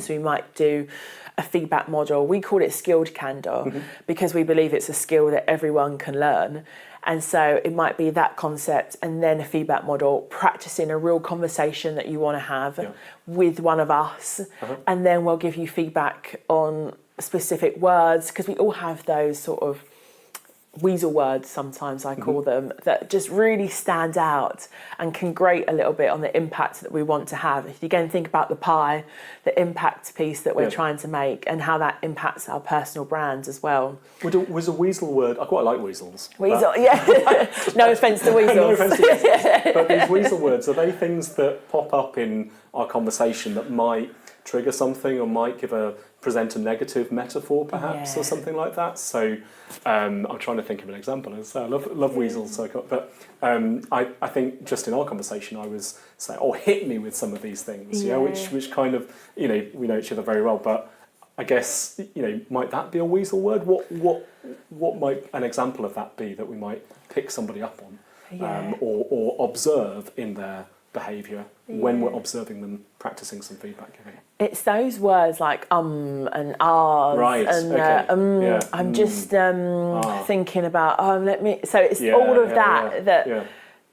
So we might do a feedback model. We call it Skilled Candour because we believe it's a skill that everyone can learn. And so it might be that concept and then a feedback model, practicing a real conversation that you want to have with one of us. And then we'll give you feedback on specific words, because we all have those sort of weasel words, sometimes I call them, that just really stand out and can grate a little bit on the impact that we want to have. If you again think about the pie, the impact piece that we're trying to make and how that impacts our personal brands as well. Was a weasel word? I quite like weasels. Weasel, yeah. No offence to weasels. No offence to weasels. But these weasel words, are they things that pop up in our conversation that might trigger something or might present a negative metaphor perhaps or something like that? So I'm trying to think of an example. I love weasels, but I think just in our conversation I was saying, oh, hit me with some of these things, which kind of, we know each other very well, but I guess, might that be a weasel word? What might an example of that be that we might pick somebody up on or observe in their behaviour when we're observing them practicing some feedback giving? It's those words like and ahs, right, and I'm just thinking about let me. So it's all of that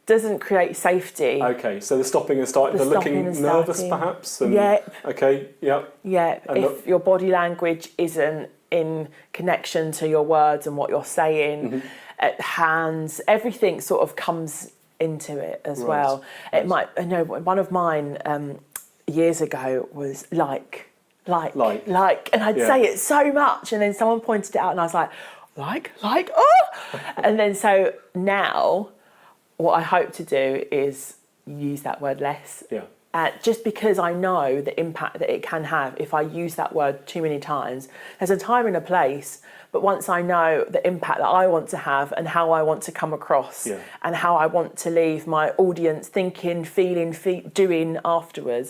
doesn't create safety. Okay, so the stopping and starting, the looking nervous perhaps. And, Okay. Yeah. Yeah. And if your body language isn't in connection to your words and what you're saying, hands, everything sort of comes into it as well. It might. I know one of mine years ago was like, and I'd say it so much, and then someone pointed it out, and I was like, oh, and then so now, what I hope to do is use that word less. Just because I know the impact that it can have if I use that word too many times. There's a time and a place, but once I know the impact that I want to have and how I want to come across and how I want to leave my audience thinking, feeling, doing afterwards,